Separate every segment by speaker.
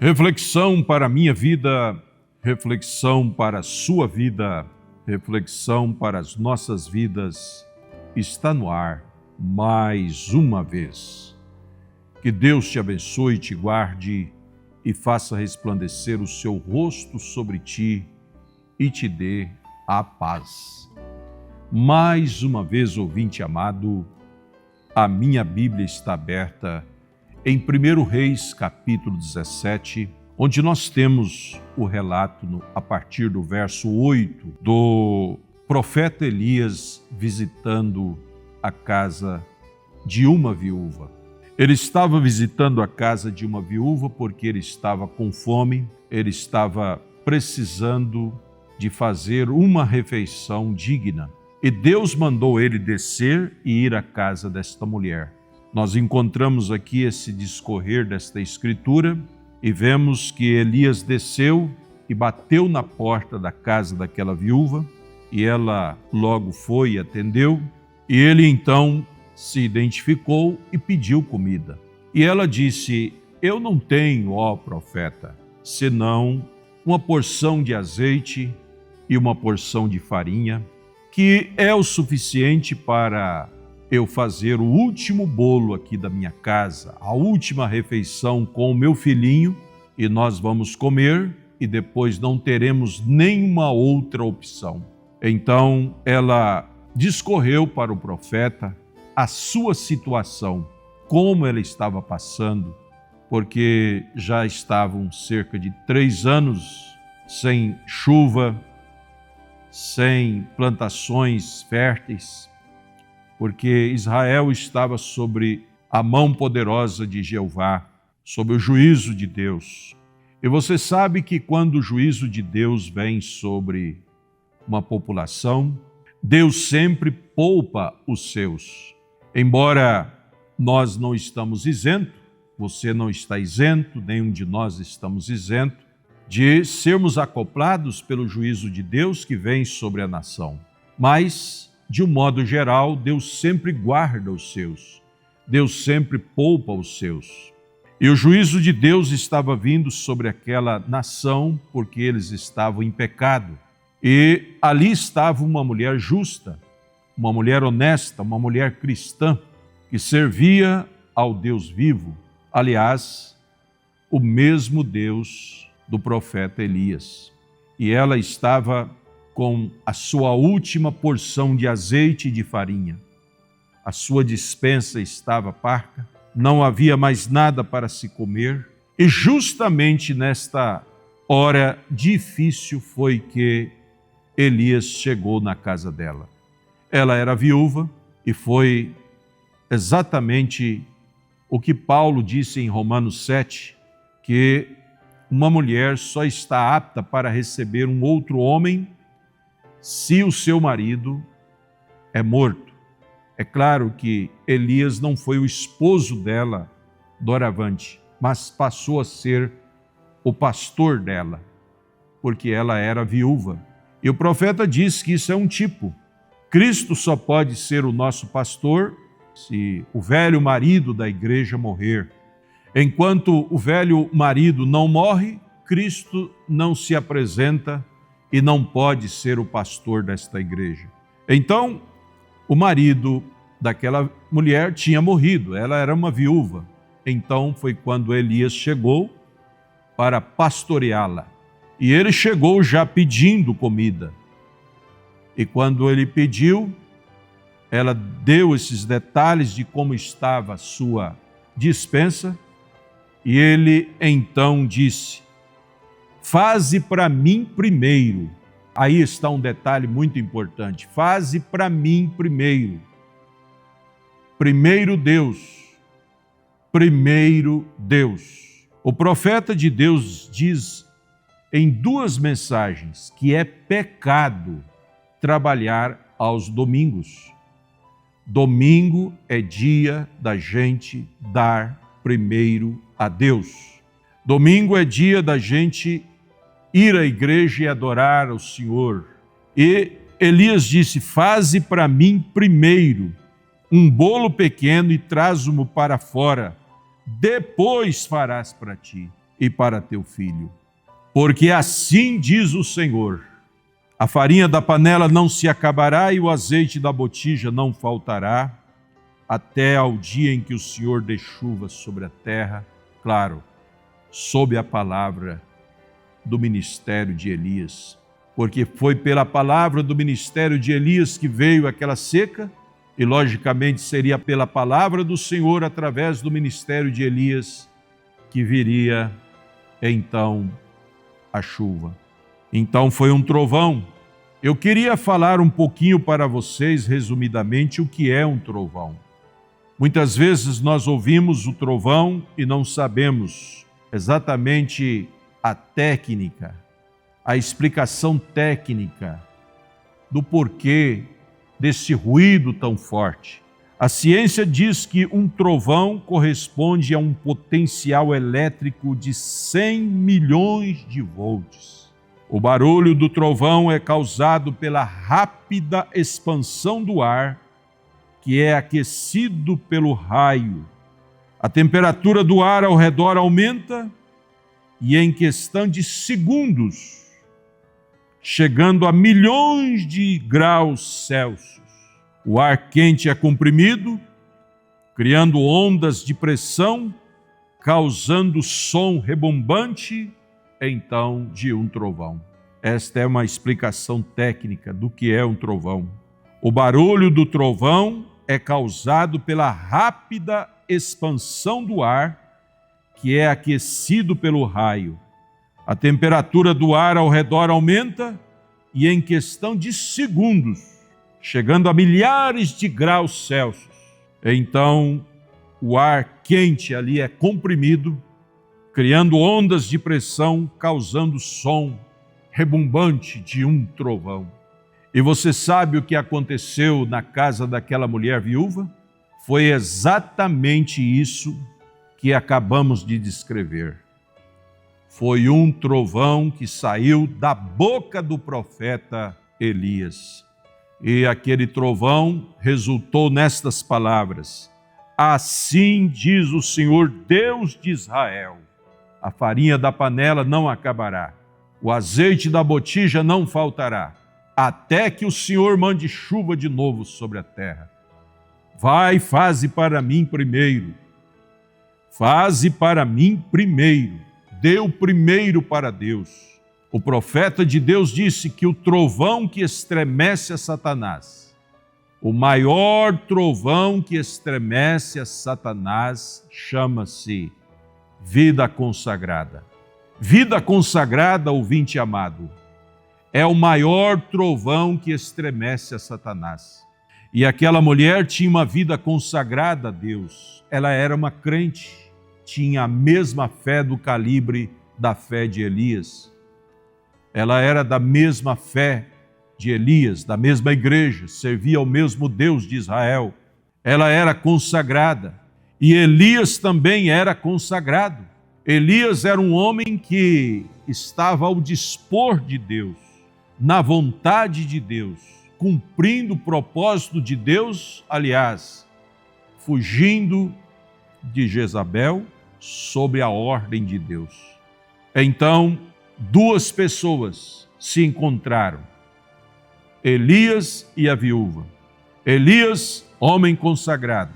Speaker 1: Reflexão para a minha vida, reflexão para a sua vida, reflexão para as nossas vidas, está no ar mais uma vez. Que Deus te abençoe, te guarde e faça resplandecer o seu rosto sobre ti e te dê a paz. Mais uma vez, ouvinte amado, a minha Bíblia está aberta em 1 Reis, capítulo 17, onde nós temos o relato, a partir do verso 8, do profeta Elias visitando a casa de uma viúva. Ele estava visitando a casa de uma viúva porque ele estava com fome, ele estava precisando de fazer uma refeição digna. E Deus mandou ele descer e ir à casa desta mulher. Nós encontramos aqui esse discorrer desta escritura e vemos que Elias desceu e bateu na porta da casa daquela viúva e ela logo foi e atendeu. E ele então se identificou e pediu comida. E ela disse: eu não tenho, ó profeta, senão uma porção de azeite e uma porção de farinha, que é o suficiente para eu fazer o último bolo aqui da minha casa, a última refeição com o meu filhinho, e nós vamos comer e depois não teremos nenhuma outra opção. Então ela discorreu para o profeta a sua situação, como ela estava passando, porque já estavam cerca de 3 anos sem chuva, sem plantações férteis, porque Israel estava sobre a mão poderosa de Jeová, sob o juízo de Deus. E você sabe que quando o juízo de Deus vem sobre uma população, Deus sempre poupa os seus. Embora nós não estamos isentos, você não está isento, nenhum de nós estamos isento de sermos acoplados pelo juízo de Deus que vem sobre a nação. Mas, de um modo geral, Deus sempre guarda os seus. Deus sempre poupa os seus. E o juízo de Deus estava vindo sobre aquela nação porque eles estavam em pecado. E ali estava uma mulher justa, uma mulher honesta, uma mulher cristã, que servia ao Deus vivo. Aliás, o mesmo Deus do profeta Elias. E ela estava com a sua última porção de azeite e de farinha. A sua despensa estava parca, não havia mais nada para se comer, e justamente nesta hora difícil foi que Elias chegou na casa dela. Ela era viúva e foi exatamente o que Paulo disse em Romanos 7, que uma mulher só está apta para receber um outro homem se o seu marido é morto. É claro que Elias não foi o esposo dela doravante, mas passou a ser o pastor dela, porque ela era viúva. E o profeta diz que isso é um tipo. Cristo só pode ser o nosso pastor se o velho marido da igreja morrer. Enquanto o velho marido não morre, Cristo não se apresenta e não pode ser o pastor desta igreja. Então, o marido daquela mulher tinha morrido, ela era uma viúva. Então foi quando Elias chegou para pastoreá-la. E ele chegou já pedindo comida. E quando ele pediu, ela deu esses detalhes de como estava a sua despensa, e ele então disse: faze para mim primeiro. Aí está um detalhe muito importante. Faze para mim primeiro. Primeiro Deus. Primeiro Deus. O profeta de Deus diz em 2 mensagens que é pecado trabalhar aos domingos. Domingo é dia da gente dar primeiro a Deus. Domingo é dia da gente ir à igreja e adorar ao Senhor. E Elias disse: faze para mim primeiro um bolo pequeno e traz-o para fora, depois farás para ti. e para teu filho. Porque assim diz o Senhor: a farinha da panela não se acabará e o azeite da botija não faltará, até ao dia em que o Senhor dê chuva sobre a terra, claro, sob a palavra do ministério de Elias. Porque foi pela palavra do ministério de Elias que veio aquela seca, e logicamente seria pela palavra do Senhor, através do ministério de Elias, que viria então a chuva. Então foi um trovão. Eu queria falar um pouquinho para vocês, resumidamente, o que é um trovão. Muitas vezes nós ouvimos o trovão e não sabemos exatamente a técnica, a explicação técnica do porquê desse ruído tão forte. A ciência diz que um trovão corresponde a um potencial elétrico de 100 milhões de volts. O barulho do trovão é causado pela rápida expansão do ar, que é aquecido pelo raio. A temperatura do ar ao redor aumenta e, em questão de segundos, chegando a milhões de graus Celsius, o ar quente é comprimido, criando ondas de pressão, causando som rebombante, então, de um trovão. Esta é uma explicação técnica do que é um trovão. O barulho do trovão é causado pela rápida expansão do ar, que é aquecido pelo raio. A temperatura do ar ao redor aumenta e, em questão de segundos, chegando a milhares de graus Celsius, então o ar quente ali é comprimido, criando ondas de pressão, causando som rebumbante de um trovão. E você sabe o que aconteceu na casa daquela mulher viúva? Foi exatamente isso que acabamos de descrever. Foi um trovão que saiu da boca do profeta Elias. E aquele trovão resultou nestas palavras: assim diz o Senhor Deus de Israel: a farinha da panela não acabará, o azeite da botija não faltará, até que o Senhor mande chuva de novo sobre a terra. Vai, faze para mim primeiro. Faze para mim primeiro. Dê o primeiro para Deus. O profeta de Deus disse que o trovão que estremece a Satanás, o maior trovão que estremece a Satanás, chama-se vida consagrada. Vida consagrada, ouvinte amado, é o maior trovão que estremece a Satanás. E aquela mulher tinha uma vida consagrada a Deus. Ela era uma crente, tinha a mesma fé do calibre da fé de Elias. Ela era da mesma fé de Elias, da mesma igreja, servia ao mesmo Deus de Israel. Ela era consagrada e Elias também era consagrado. Elias era um homem que estava ao dispor de Deus, na vontade de Deus, cumprindo o propósito de Deus, aliás, fugindo de Jezabel sob a ordem de Deus. Então, duas pessoas se encontraram, Elias e a viúva. Elias, homem consagrado,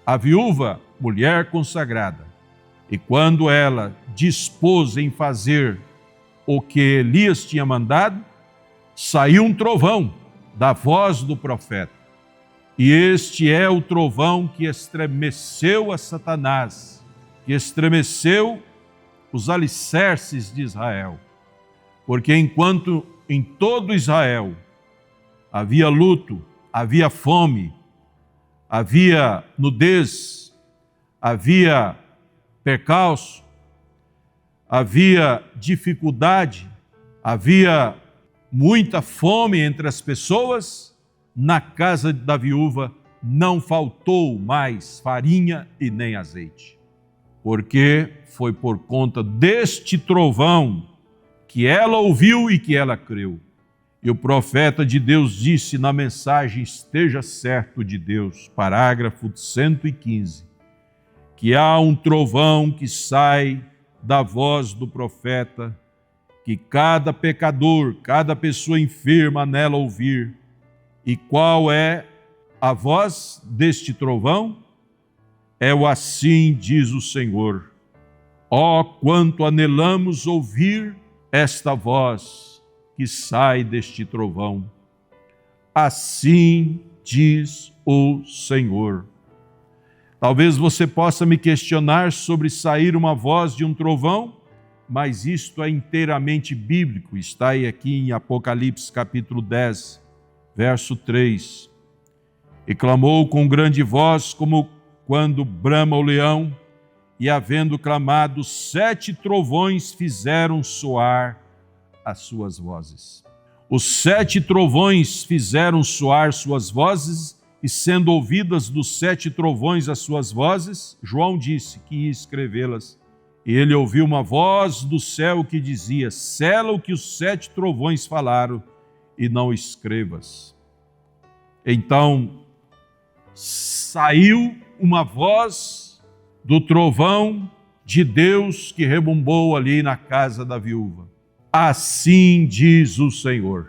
Speaker 1: a viúva, mulher consagrada. E quando ela dispôs em fazer o que Elias tinha mandado, saiu um trovão da voz do profeta. E este é o trovão que estremeceu a Satanás, que estremeceu os alicerces de Israel. Porque enquanto em todo Israel havia luto, havia fome, havia nudez, havia percalço, havia dificuldade, havia muita fome entre as pessoas, na casa da viúva não faltou mais farinha e nem azeite. Porque foi por conta deste trovão que ela ouviu e que ela creu. E o profeta de Deus disse na mensagem Esteja Certo de Deus, parágrafo 115, que há um trovão que sai da voz do profeta, que cada pecador, cada pessoa enferma nela ouvir. E qual é a voz deste trovão? É o assim diz o Senhor. Ó, quanto anelamos ouvir esta voz que sai deste trovão. Assim diz o Senhor. Talvez você possa me questionar sobre sair uma voz de um trovão, mas isto é inteiramente bíblico. Está aí aqui em Apocalipse capítulo 10, verso 3. E clamou com grande voz, como quando brama o leão, e havendo clamado, 7 trovões fizeram soar as suas vozes. Os 7 trovões fizeram soar suas vozes, e sendo ouvidas dos 7 trovões as suas vozes, João disse que ia escrevê-las. E ele ouviu uma voz do céu que dizia: sela o que os 7 trovões falaram, e não escrevas. Então saiu uma voz do trovão de Deus que rebumbou ali na casa da viúva. Assim diz o Senhor.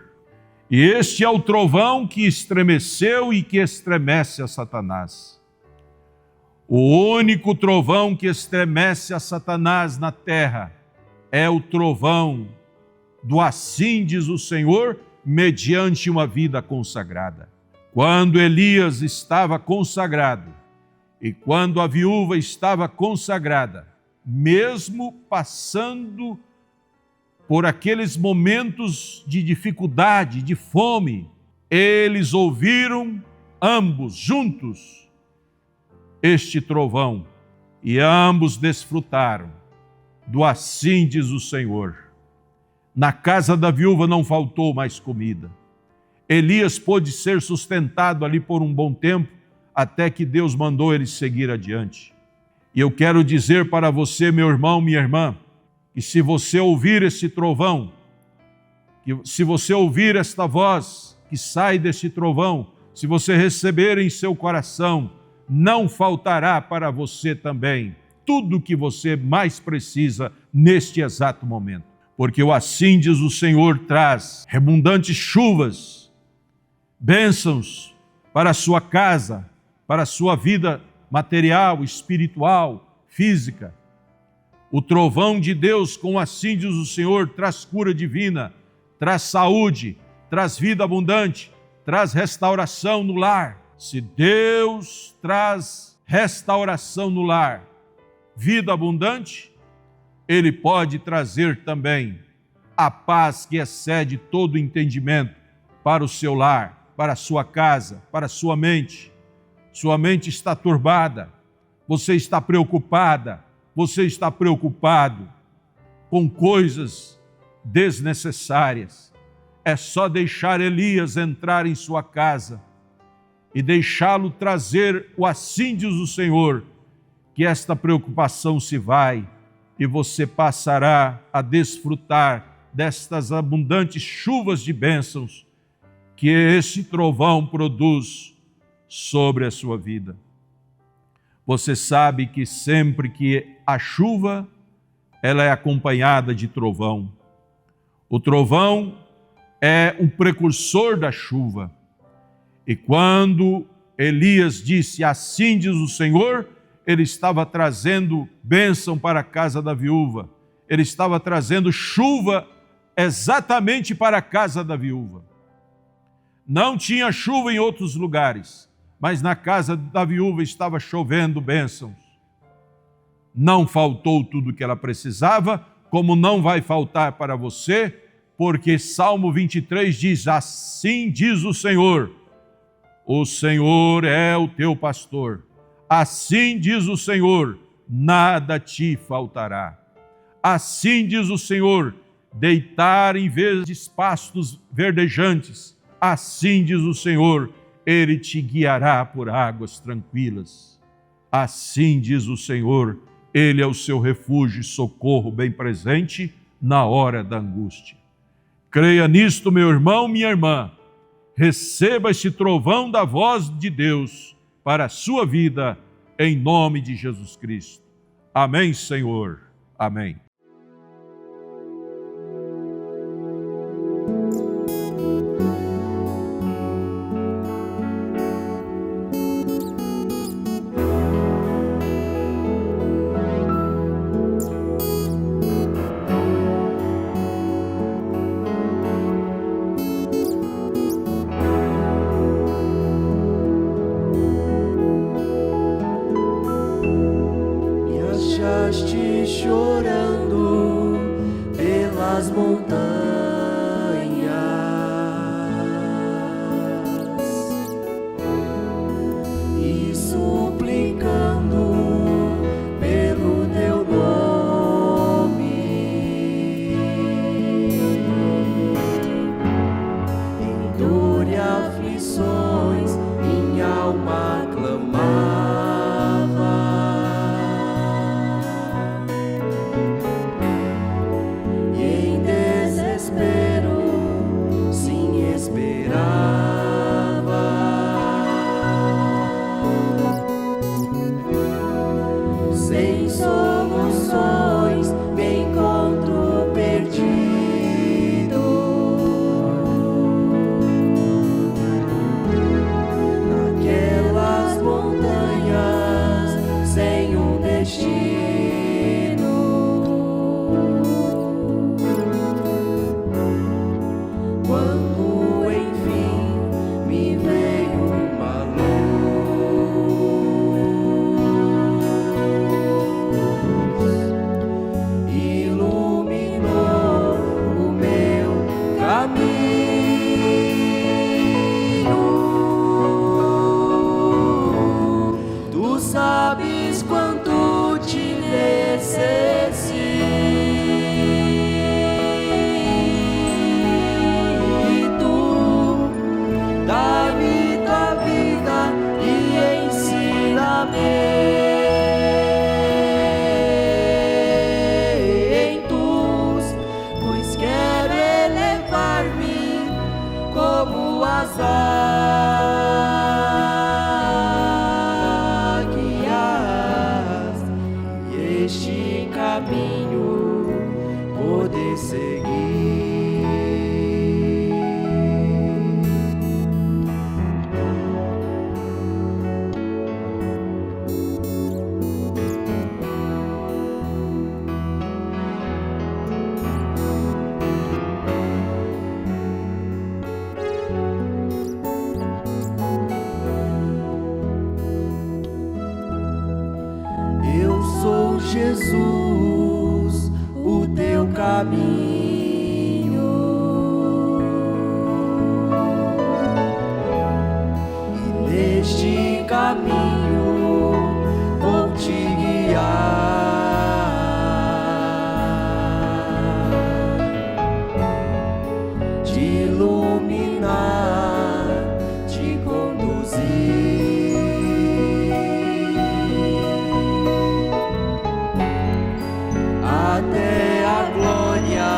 Speaker 1: E este é o trovão que estremeceu e que estremece a Satanás. O único trovão que estremece a Satanás na terra é o trovão do assim diz o Senhor, mediante uma vida consagrada. Quando Elias estava consagrado e quando a viúva estava consagrada, mesmo passando por aqueles momentos de dificuldade, de fome, eles ouviram ambos juntos este trovão e ambos desfrutaram do assim diz o Senhor. Na casa da viúva não faltou mais comida. Elias pôde ser sustentado ali por um bom tempo, até que Deus mandou ele seguir adiante. E eu quero dizer para você, meu irmão, minha irmã, que se você ouvir esse trovão, que se você ouvir esta voz que sai desse trovão, se você receber em seu coração, não faltará para você também tudo o que você mais precisa neste exato momento. Porque o assim diz o Senhor traz abundantes chuvas, bênçãos para a sua casa, para a sua vida material, espiritual, física. O trovão de Deus, com assim diz o Senhor, traz cura divina, traz saúde, traz vida abundante, traz restauração no lar. Se Deus traz restauração no lar, vida abundante, Ele pode trazer também a paz que excede todo entendimento para o seu lar, para a sua casa, para a sua mente. Sua mente está turbada, você está preocupada, você está preocupado com coisas desnecessárias. É só deixar Elias entrar em sua casa e deixá-lo trazer o assim diz o Senhor, que esta preocupação se vai e você passará a desfrutar destas abundantes chuvas de bênçãos que esse trovão produz sobre a sua vida. Você sabe que sempre que a chuva, ela é acompanhada de trovão. O trovão é um precursor da chuva. E quando Elias disse, assim diz o Senhor, ele estava trazendo bênção para a casa da viúva. Ele estava trazendo chuva exatamente para a casa da viúva. Não tinha chuva em outros lugares, mas na casa da viúva estava chovendo bênçãos. Não faltou tudo o que ela precisava, como não vai faltar para você, porque Salmo 23 diz, assim diz o Senhor é o teu pastor. Assim diz o Senhor, nada te faltará. Assim diz o Senhor, deitar em verdes pastos verdejantes. Assim diz o Senhor, Ele te guiará por águas tranquilas. Assim diz o Senhor, Ele é o seu refúgio e socorro bem presente na hora da angústia. Creia nisto, meu irmão, minha irmã. Receba este trovão da voz de Deus para a sua vida, em nome de Jesus Cristo. Amém, Senhor. Amém.
Speaker 2: quando enfim me veio uma luz, iluminou o meu caminho. Tu sabes quanto te necessito. Dá-me tua vida e ensinamentos, pois quero elevar-me como as águias, e este caminho poder seguir. Eu sou Jesus, o teu caminho, e neste caminho vou te guiar, te iluminar, te conduzir. Até a glória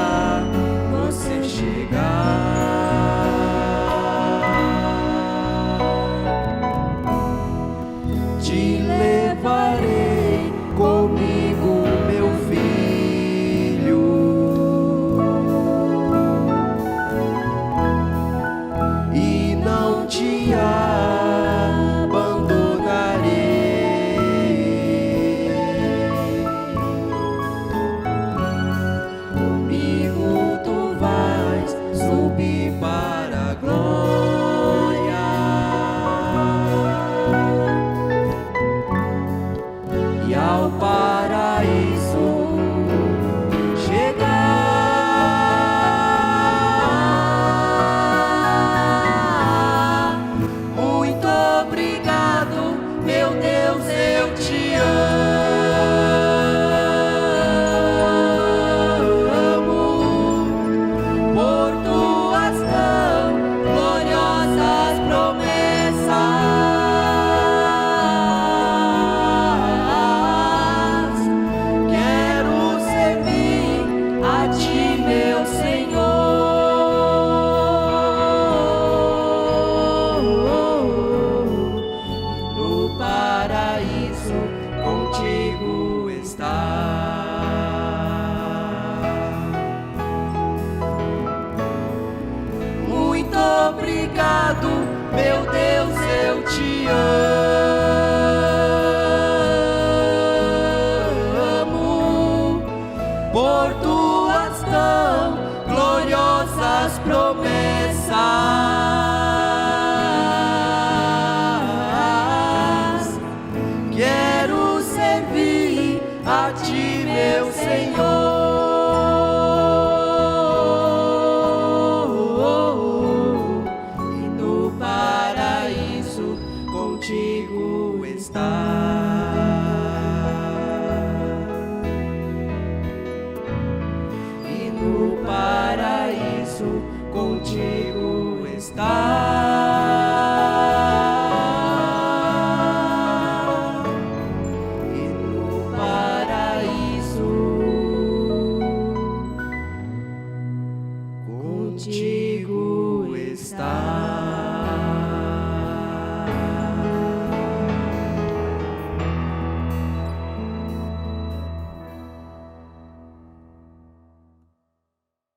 Speaker 2: você chegar, te levarei comigo, meu filho, e não te subir para a glória, e ao paraíso chegar. Muito obrigado, meu Deus, eu te amo, por tuas tão gloriosas promessas. Quero servir a ti, meu Senhor, no paraíso contigo estar. Muito obrigado, meu Deus, eu te amo, por tuas tão gloriosas promessas. Quero servir a ti, meu Senhor, e no paraíso contigo estar, e no paraíso contigo estar.